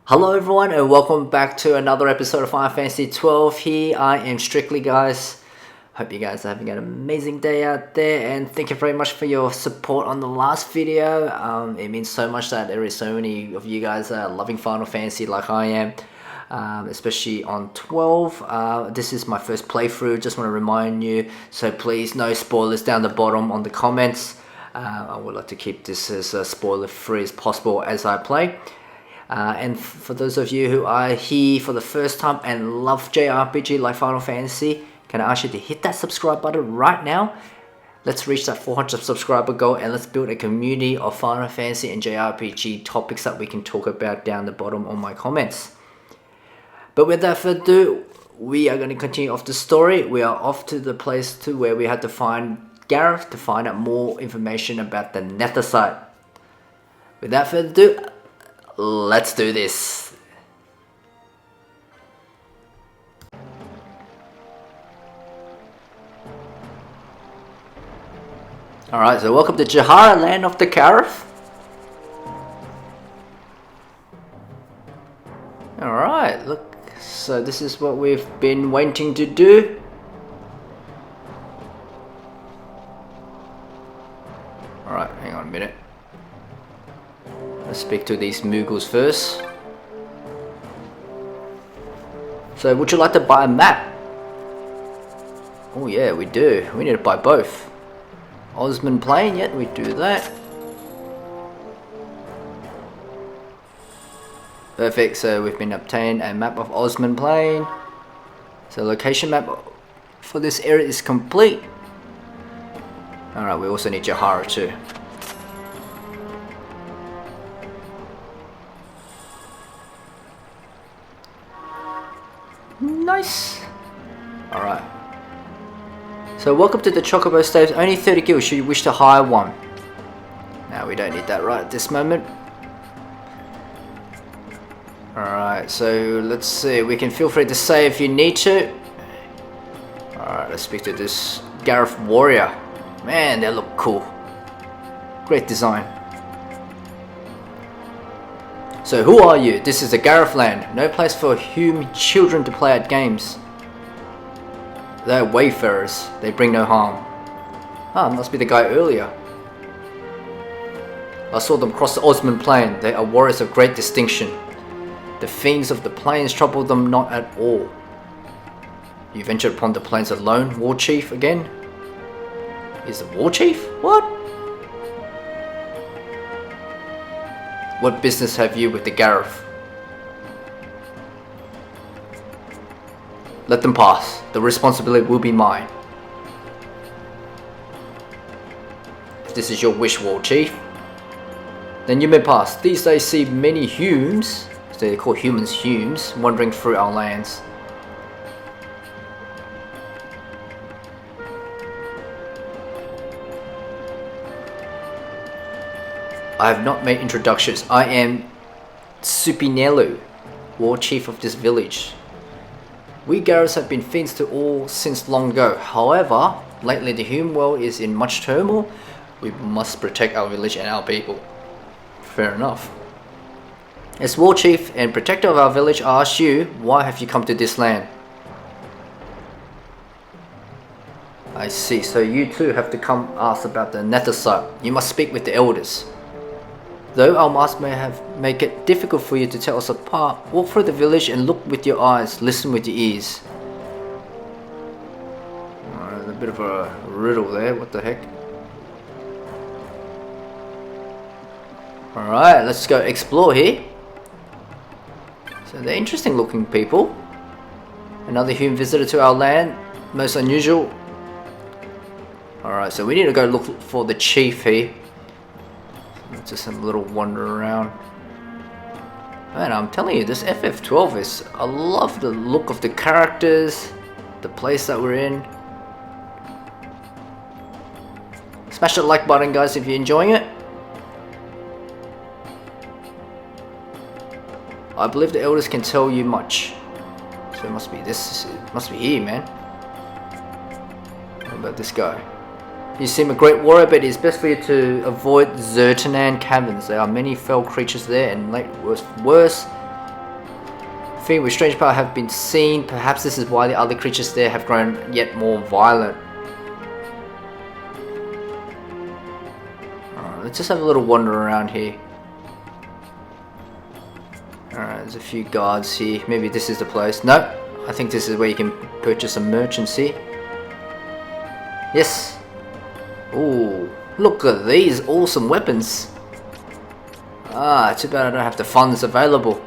Hello everyone and welcome back to another episode of Final Fantasy XII here. I am Strictly, guys. Hope you guys are having an amazing day out there, and thank you very much for your support on the last video. It means so much that there is so many of you guys loving Final Fantasy like I am, especially on 12. This is my first playthrough, just want to remind you, so please no spoilers down the bottom on the comments. I would like to keep this as spoiler free as possible as I play. And for those of you who are here for the first time and love JRPG like Final Fantasy, can I ask you to hit that subscribe button right now? Let's reach that 400 subscriber goal and let's build a community of Final Fantasy and JRPG topics that we can talk about down the bottom on my comments. But without further ado, we are going to continue off the story. We are off to the place to where we had to find Garif to find out more information about the Nethicite. Without further ado, let's do this. Alright, so welcome to Jahara, land of the Garif. Alright, look, so this is what we've been waiting to do. Alright, hang on a minute. Let's speak to these Mughals first. So, would you like to buy a map? Oh yeah, we do. We need to buy both. Osman Plain, yet we do that. Perfect, so we've been obtained a map of Osman Plain. So location map for this area is complete. Alright, we also need Jahara too. Nice. Alright. So welcome to the Chocobo Staves. Only 30 gil should you wish to hire one. Now we don't need that right at this moment. Alright, so let's see. We can feel free to say if you need to. Alright, let's speak to this Garif warrior. Man, they look cool. Great design. So who are you? This is the Garif land. No place for human children to play at games. They're wayfarers. They bring no harm. Ah, must be the guy earlier. I saw them cross the Osman Plain. They are warriors of great distinction. The fiends of the plains trouble them not at all. You ventured upon the plains alone, war chief again? Is the war chief? What? What business have you with the Garif? Let them pass. The responsibility will be mine. If this is your wish, war chief, then you may pass. These days see many humes, so they call humans humes, wandering through our lands. I have not made introductions. I am Supinelu, war chief of this village. We Garifs have been fiends to all since long ago. However, lately the human world is in much turmoil. We must protect our village and our people. Fair enough. As war chief and protector of our village, I ask you, why have you come to this land? I see, so you too have to come ask about the Nethicite. You must speak with the elders. Though our mask may make it difficult for you to tell us apart, walk through the village and look with your eyes, listen with your ears. A bit of a riddle there, what the heck? Alright, let's go explore here. So they're interesting looking people. Another human visitor to our land, most unusual. Alright, so we need to go look for the chief here. Just a little wander around. Man, I'm telling you, this FF12 is... I love the look of the characters, the place that we're in. Smash that like button, guys, if you're enjoying it. I believe the elders can tell you much. So it must be this. It must be here, man. What about this guy? You seem a great warrior, but it is best for you to avoid Zertanan caverns. There are many fell creatures there, and late worse, Thing with strange power have been seen. Perhaps this is why the other creatures there have grown yet more violent. Alright, let's just have a little wander around here. Alright, there's a few guards here. Maybe this is the place. Nope. I think this is where you can purchase some merchants. Yes. Ooh, look at these awesome weapons. Ah, too bad I don't have the funds available.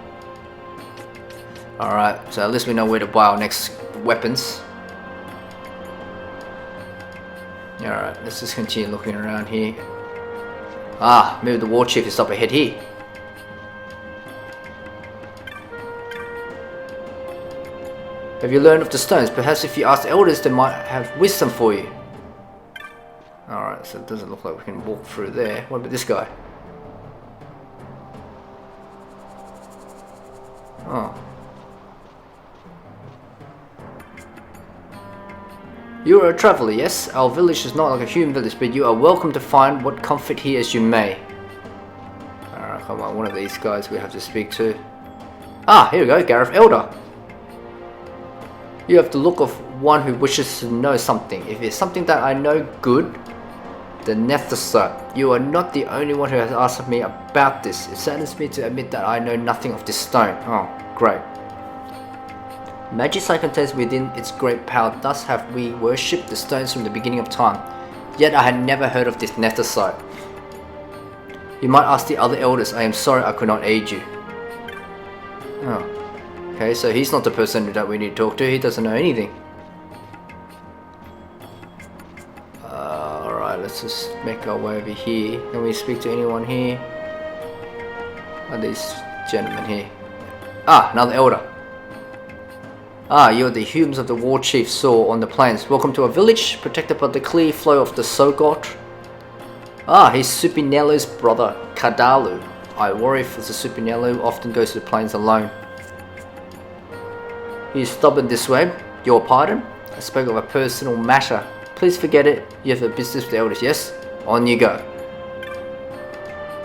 Alright, so at least we know where to buy our next weapons. Alright, let's just continue looking around here. Ah, maybe the war chief is up ahead here. Have you learned of the stones? Perhaps if you ask the elders, they might have wisdom for you. Alright, so it doesn't look like we can walk through there. What about this guy? Oh. You are a traveller, yes? Our village is not like a human village, but you are welcome to find what comfort here as you may. Alright, come on, one of these guys we have to speak to. Ah, here we go, Garif Elder. You have the look of one who wishes to know something. If it's something that I know good, the Nethicite. You are not the only one who has asked me about this. It saddens me to admit that I know nothing of this stone. Oh, great. Magicite contains within its great power, thus have we worshipped the stones from the beginning of time. Yet I had never heard of this Nethicite. You might ask the other elders, I am sorry I could not aid you. Oh. Okay, so he's not the person that we need to talk to, he doesn't know anything. Alright, let's just make our way over here. Can we speak to anyone here? Are these gentlemen here? Ah, another elder. Ah, you're the humans of the war chief saw on the plains. Welcome to a village protected by the clear flow of the Sogot. Ah, he's Supinello's brother, Kadalu. I worry if it's a Supinello often goes to the plains alone. He's stubborn this way. Your pardon? I spoke of a personal matter. Please forget it. You have a business with the elders, yes? On you go.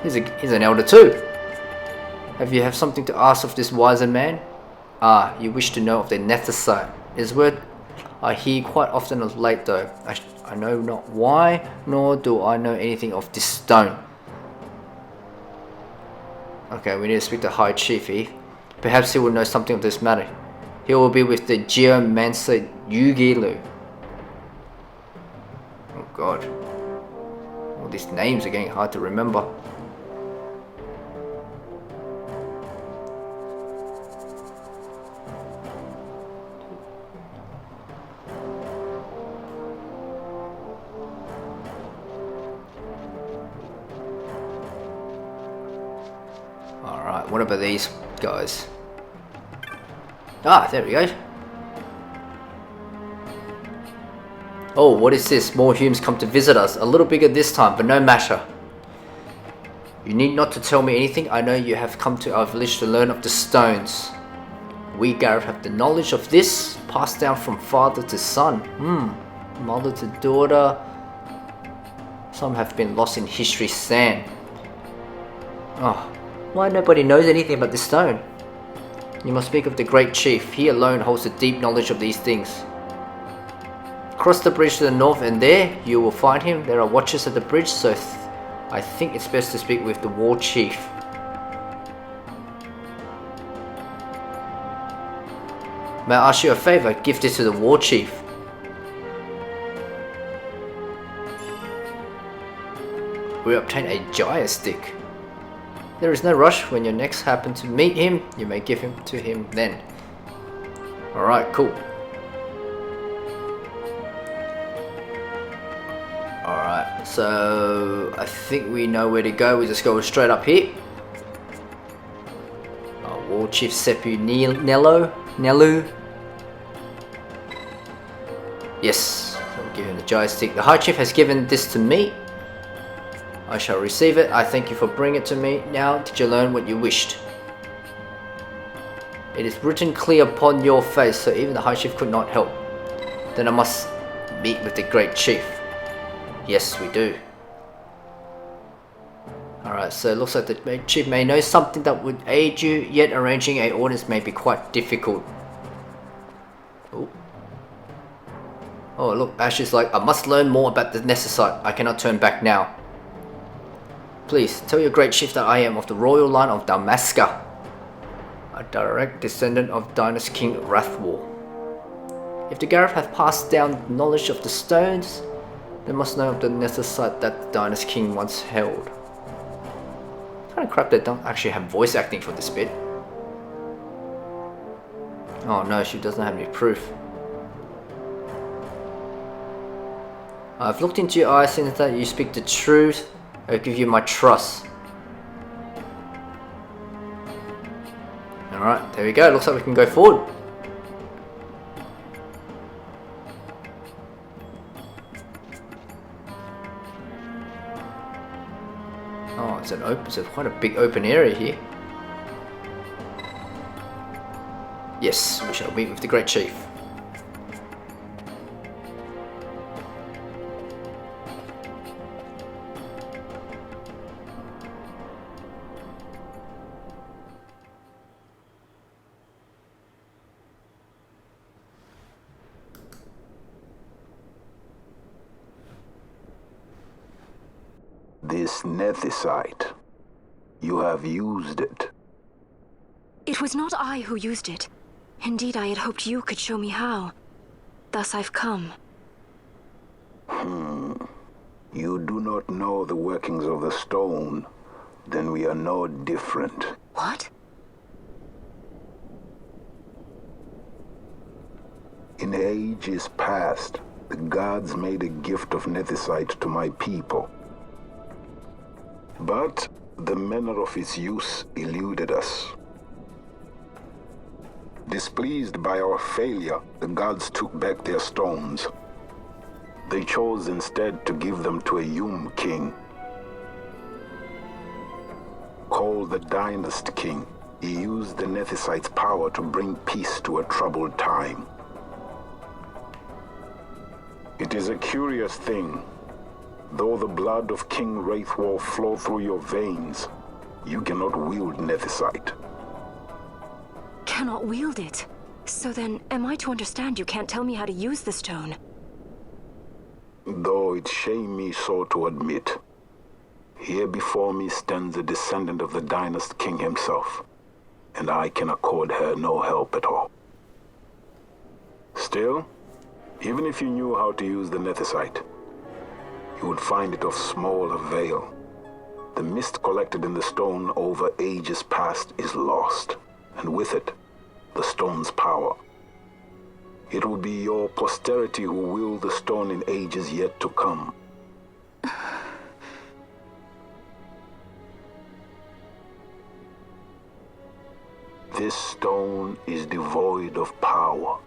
He's an elder too. Have you something to ask of this wiser man? Ah, you wish to know of the Nethicite. His word I hear quite often of late though. I know not why, nor do I know anything of this stone. Okay, we need to speak to High Chief here. Perhaps he will know something of this matter. He will be with the Geomancer Yugilu. Oh god. All these names are getting hard to remember. Alright, what about these guys? Ah, there we go. Oh, what is this? More humans come to visit us. A little bigger this time, but no matter. You need not to tell me anything. I know you have come to our village to learn of the stones. We, Garif, have the knowledge of this, passed down from father to son. Mother to daughter. Some have been lost in history's sand. Oh, why nobody knows anything about this stone? You must speak of the great chief. He alone holds a deep knowledge of these things. Cross the bridge to the north and there you will find him. There are watchers at the bridge, so I think it's best to speak with the war chief. May I ask you a favor? Give this to the war chief. We obtain a Jahara stick. There is no rush. When you next happen to meet him, you may give him to him then. Alright, cool. Alright, so I think we know where to go. We just go straight up here. War Chief Sepu Nelu. Yes, so we'll give him the Jahara stick. The High Chief has given this to me. I shall receive it. I thank you for bringing it to me. Now, did you learn what you wished? It is written clear upon your face, so even the High Chief could not help. Then I must meet with the Great Chief. Yes, we do. Alright, Alright, so it looks like the chief may know something that would aid you, yet arranging a audience may be quite difficult. Ooh. Oh look, Ashe is like, I must learn more about the Nethicite. I cannot turn back now. Please, tell your great chief that I am of the royal line of Dalmasca, a direct descendant of Dynast-King Wrathwall. If the Garif have passed down knowledge of the stones, they must know of the Nethicite that the Dynast-King once held. Kind of crap they don't actually have voice acting for this bit. Oh no, she doesn't have any proof. I've looked into your eyes since that you speak the truth. I'll give you my trust. Alright, there we go. Looks like we can go forward. Oh, it's quite a big open area here. Yes, we shall meet with the Great Chief. This Nethicite, you have used it. It was not I who used it. Indeed, I had hoped you could show me how. Thus I've come. You do not know the workings of the stone. Then we are no different. What? In ages past, the gods made a gift of Nethicite to my people. But the manner of its use eluded us. Displeased by our failure, the gods took back their stones. They chose instead to give them to a king. Called the Dynast-King, he used the Nethicite's power to bring peace to a troubled time. It is a curious thing. Though the blood of King Wrathwall flow through your veins, you cannot wield Nethicite. Cannot wield it? So then, am I to understand you can't tell me how to use the stone? Though it shame me so to admit, here before me stands a descendant of the Dynast-King himself, and I can accord her no help at all. Still, even if you knew how to use the Nethicite, you would find it of small avail. The mist collected in the stone over ages past is lost, and with it, the stone's power. It will be your posterity who wield the stone in ages yet to come. This stone is devoid of power,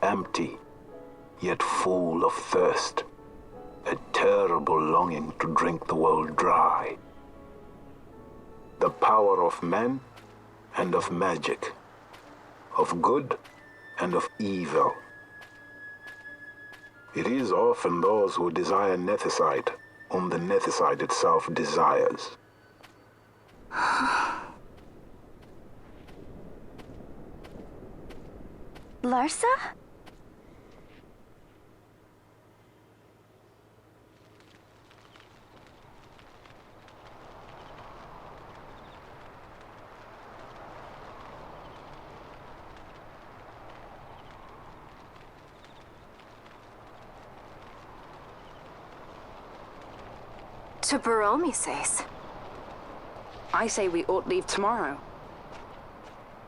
empty, yet full of thirst. A terrible longing to drink the world dry. The power of men and of magic, of good and of evil. It is often those who desire Nethicite whom the Nethicite itself desires. Larsa? To Baromi says. I say we ought leave tomorrow.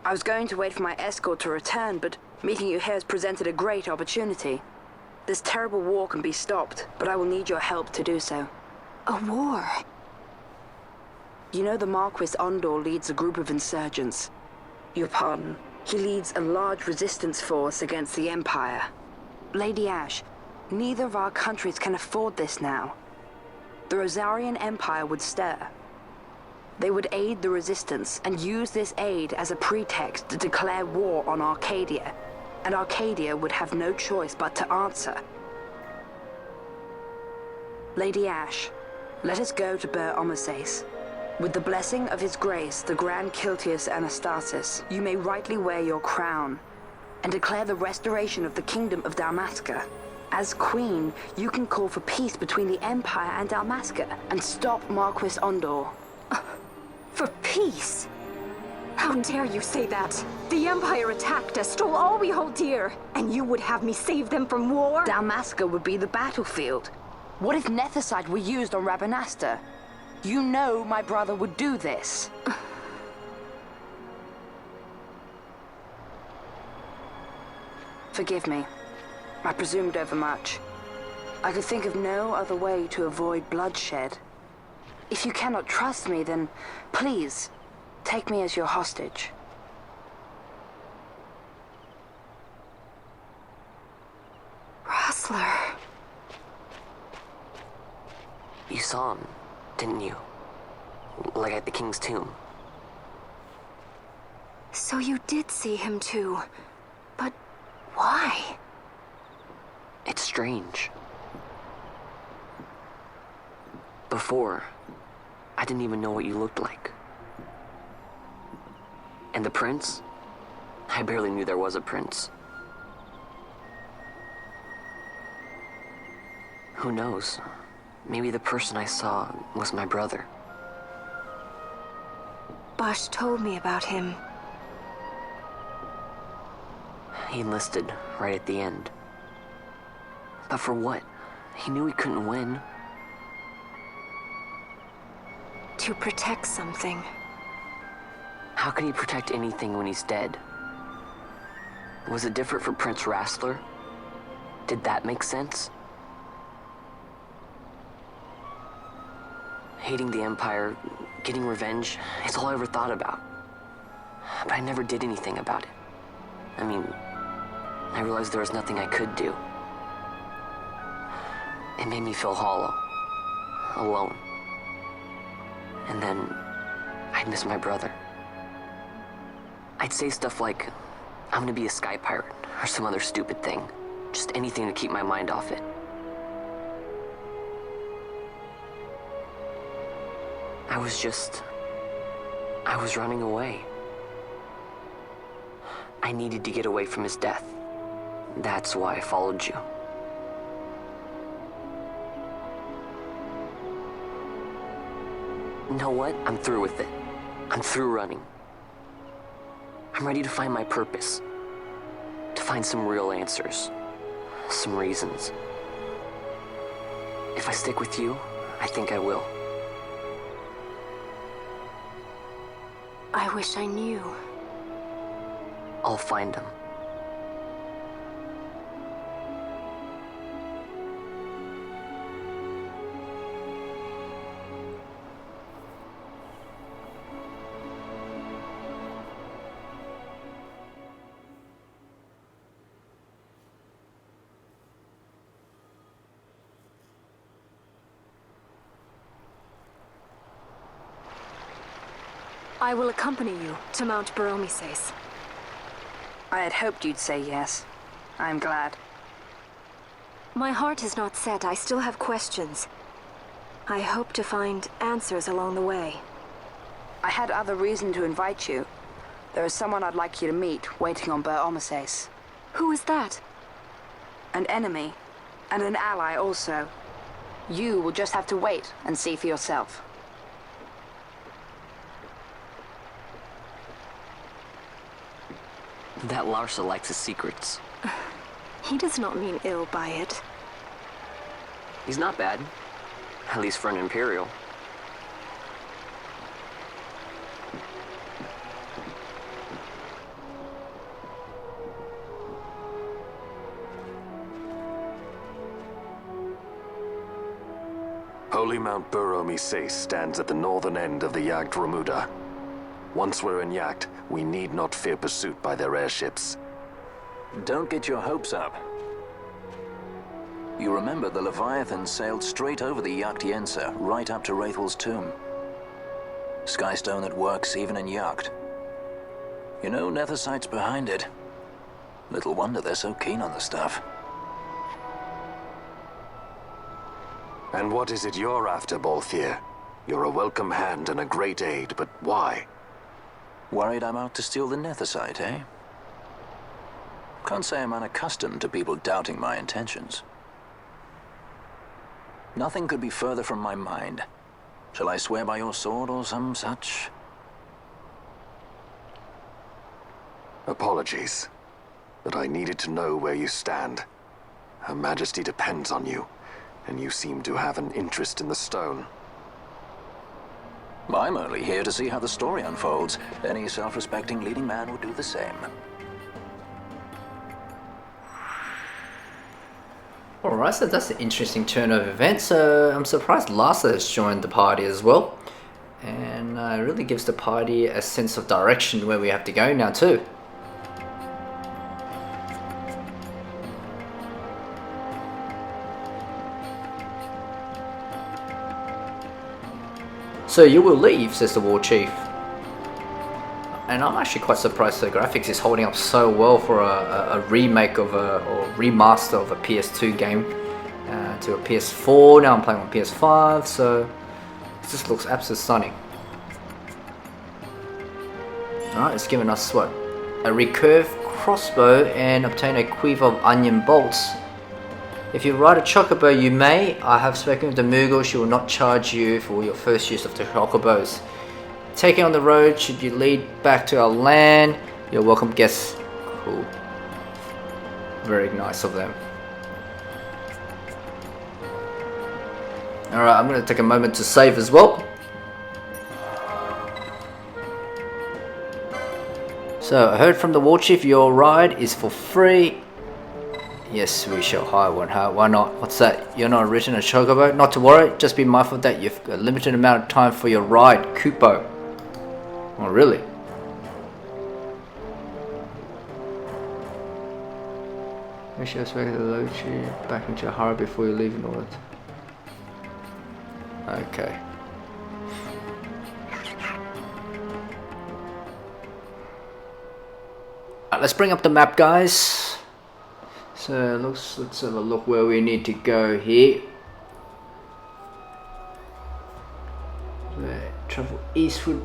I was going to wait for my escort to return, but meeting you here has presented a great opportunity. This terrible war can be stopped, but I will need your help to do so. A war? You know the Marquis Ondor leads a group of insurgents. Your pardon. He leads a large resistance force against the Empire. Lady Ashe, neither of our countries can afford this now. The Rozarrian Empire would stir. They would aid the resistance and use this aid as a pretext to declare war on Archadia, and Archadia would have no choice but to answer. Lady Ashe, let us go to Bur Omasace. With the blessing of His Grace, the Grand Kiltius Anastasis, you may rightly wear your crown and declare the restoration of the Kingdom of Dalmasca. As Queen, you can call for peace between the Empire and Dalmasca and stop Marquis Ondor. For peace? How dare you say that? The Empire attacked us, stole all we hold dear, and you would have me save them from war? Dalmasca would be the battlefield. What if Nethicite were used on Rabanasta? You know my brother would do this. Forgive me. I presumed overmuch. I could think of no other way to avoid bloodshed. If you cannot trust me, then please, take me as your hostage. Rustler. You saw him, didn't you? Like at the King's tomb. So you did see him too. But why? It's strange. Before, I didn't even know what you looked like. And the prince? I barely knew there was a prince. Who knows? Maybe the person I saw was my brother. Bosch told me about him. He enlisted right at the end. But for what? He knew he couldn't win. To protect something. How can he protect anything when he's dead? Was it different for Prince Rastler? Did that make sense? Hating the Empire, getting revenge, it's all I ever thought about. But I never did anything about it. I mean, I realized there was nothing I could do. It made me feel hollow, alone. And then, I'd miss my brother. I'd say stuff like, I'm gonna be a sky pirate, or some other stupid thing. Just anything to keep my mind off it. I was running away. I needed to get away from his death. That's why I followed you. You know what? I'm through with it. I'm through running. I'm ready to find my purpose. To find some real answers. Some reasons. If I stick with you, I think I will. I wish I knew. I'll find them. I will accompany you to Mount Baromises. I had hoped you'd say yes. I'm glad. My heart is not set. I still have questions. I hope to find answers along the way. I had other reason to invite you. There is someone I'd like you to meet waiting on Baromises. Who is that? An enemy, and an ally also. You will just have to wait and see for yourself. That Larsa likes his secrets. He does not mean ill by it. He's not bad. At least for an Imperial. Holy Mount Baromises stands at the northern end of the Yacht Ramuda. Once we're in Yacht, we need not fear pursuit by their airships. Don't get your hopes up. You remember the Leviathan sailed straight over the Yacht right up to Wraithel's tomb. Skystone that works even in Yacht. You know Nethicite's behind it. Little wonder they're so keen on the stuff. And what is it you're after, Balthier? You're a welcome hand and a great aid, but why? Worried I'm out to steal the Nethicite, eh? Can't say I'm unaccustomed to people doubting my intentions. Nothing could be further from my mind. Shall I swear by your sword or some such? Apologies, but I needed to know where you stand. Her Majesty depends on you, and you seem to have an interest in the stone. I'm only here to see how the story unfolds. Any self-respecting leading man would do the same. Alright, so that's an interesting turn of events. So I'm surprised Lhasa has joined the party as well. And it really gives the party a sense of direction where we have to go now too. So you will leave, says the war chief. And I'm actually quite surprised the graphics is holding up so well for a remake of or remaster of a PS2 game to a PS4. Now I'm playing on PS5, so it just looks absolutely stunning. Alright, it's given us what? A recurve crossbow and obtain a quiver of onion bolts. If you ride a chocobo, you may. I have spoken with the Moogle. She will not charge you for your first use of the chocobos. Taking on the road, should you lead back to our land, you're welcome guests. Cool. Very nice of them. Alright, I'm going to take a moment to save as well. So, I heard from the war chief your ride is for free. Yes, we shall hire one. Why not? What's that? You're not ridden a chocobo? Not to worry, just be mindful that you've got a limited amount of time for your ride, Kupo. Oh, really? Make sure to load you back into Jahara before you leave in order. Okay. Alright, let's bring up the map, guys. So let's have a look where we need to go here. Travel eastward.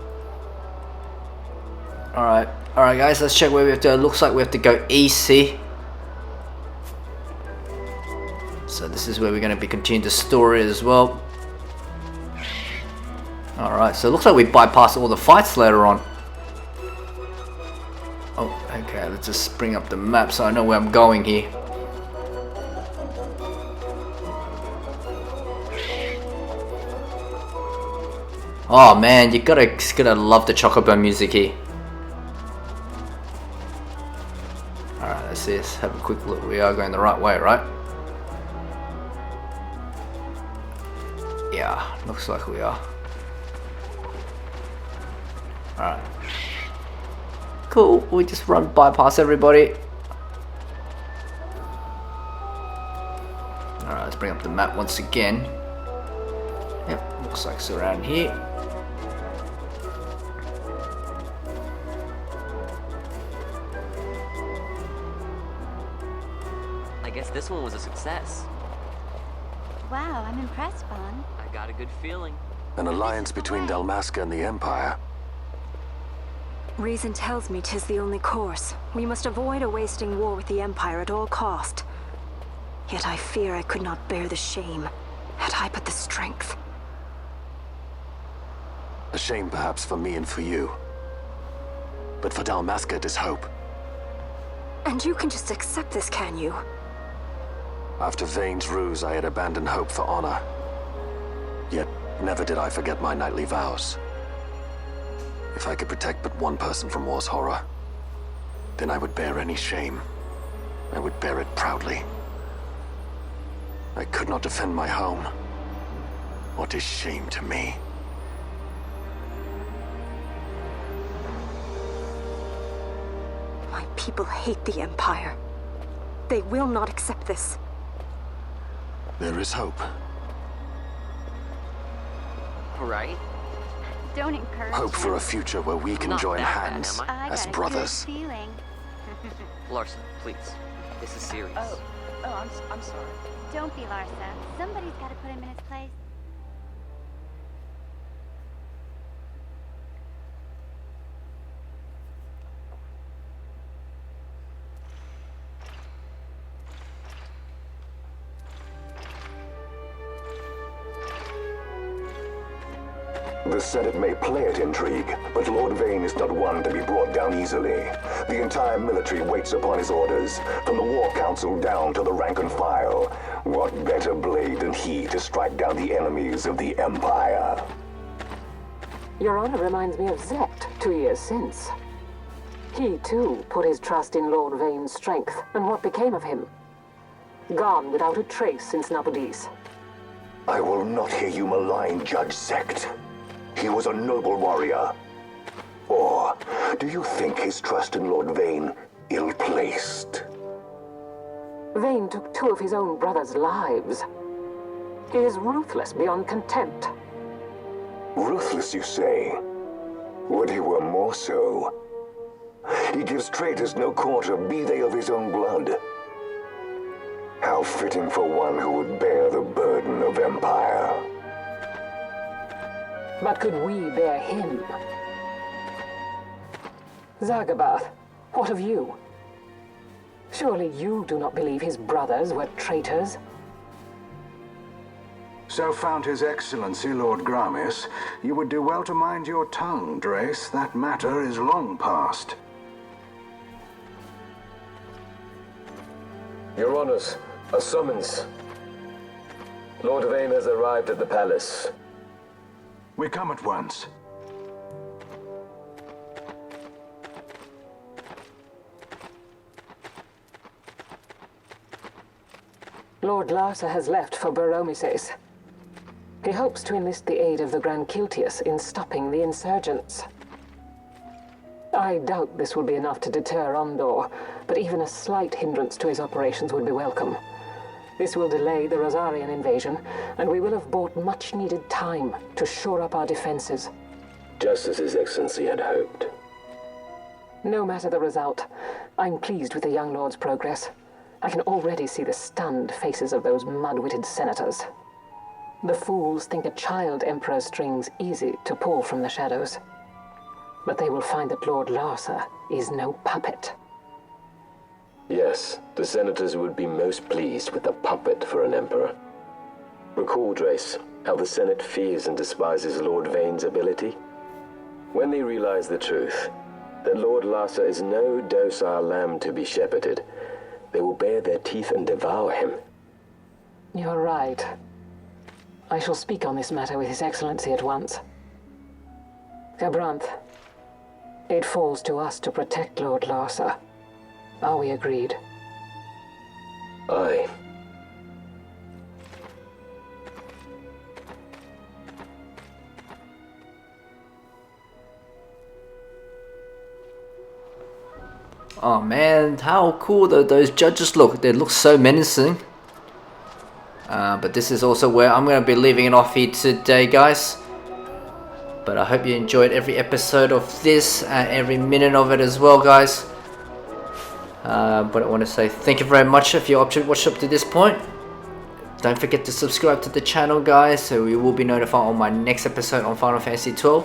Alright guys, let's check where we have to. It looks like we have to go east here. So this is where we're going to be continuing the story as well. Alright, so it looks like we bypass all the fights later on. Oh, okay, let's just bring up the map so I know where I'm going here. Oh man, you gotta love the chocobo music here. Alright, let's see, let's have a quick look. We are going the right way, right? Yeah, looks like we are. Alright. Cool, we just bypass everybody. Alright, let's bring up the map once again. Yep, looks like it's around here. I guess this one was a success. Wow, I'm impressed, Vaan. I got a good feeling. An alliance between Dalmasca and the Empire. Reason tells me 'tis the only course. We must avoid a wasting war with the Empire at all cost. Yet I fear I could not bear the shame, had I but the strength. A shame perhaps for me and for you. But for Dalmasca it is hope. And you can just accept this, can you? After Vane's ruse, I had abandoned hope for honor. Yet, never did I forget my knightly vows. If I could protect but one person from war's horror, then I would bear any shame. I would bear it proudly. I could not defend my home. What is shame to me? My people hate the Empire. They will not accept this. There is hope. Right? Don't encourage Hope for him. a future where we can Not join that bad, hands am I? as got brothers. A good feeling. Larson, please. This is serious. I'm sorry. Don't be Larsa. Somebody's got to put him in his place. The Senate may play at intrigue, but Lord Vaan is not one to be brought down easily. The entire military waits upon his orders, from the War Council down to the rank and file. What better blade than he to strike down the enemies of the Empire? Your Honor reminds me of Zect 2 years since. He, too, put his trust in Lord Vaan's strength, and what became of him? Gone without a trace since Nabudis. I will not hear you malign Judge Zect. He was a noble warrior. Or do you think his trust in Lord Vaan ill-placed? Vaan took 2 of his own brothers' lives. He is ruthless beyond contempt. Ruthless, you say? Would he were more so. He gives traitors no quarter, be they of his own blood. How fitting for one who would bear the burden of empire. But could we bear him? Zagabath, what of you? Surely you do not believe his brothers were traitors? So found His Excellency Lord Gramis, you would do well to mind your tongue, Drace. That matter is long past. Your Honors, a summons. Lord Vaan has arrived at the palace. We come at once. Lord Larsa has left for Baromises. He hopes to enlist the aid of the Grand Kiltius in stopping the insurgents. I doubt this will be enough to deter Ondor, but even a slight hindrance to his operations would be welcome. This will delay the Rozarrian invasion, and we will have bought much-needed time to shore up our defenses. Just as His Excellency had hoped. No matter the result, I'm pleased with the young lord's progress. I can already see the stunned faces of those mud-witted senators. The fools think a child emperor's strings easy to pull from the shadows. But they will find that Lord Larsa is no puppet. Yes, the senators would be most pleased with a puppet for an emperor. Recall, Drace, how the Senate fears and despises Lord Vaan's ability. When they realize the truth, that Lord Larsa is no docile lamb to be shepherded, they will bare their teeth and devour him. You're right. I shall speak on this matter with His Excellency at once. Gabranth, it falls to us to protect Lord Larsa. Are we agreed? Aye. Oh man, how cool those judges look. They look so menacing. But this is also where I'm going to be leaving it off here today, guys. But I hope you enjoyed every episode of this and every minute of it as well, guys. But I want to say thank you very much if you watched up to this point. Don't forget to subscribe to the channel, guys, so you will be notified on my next episode on Final Fantasy XII.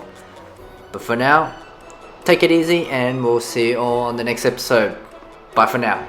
But for now, take it easy and we'll see you all on the next episode. Bye for now.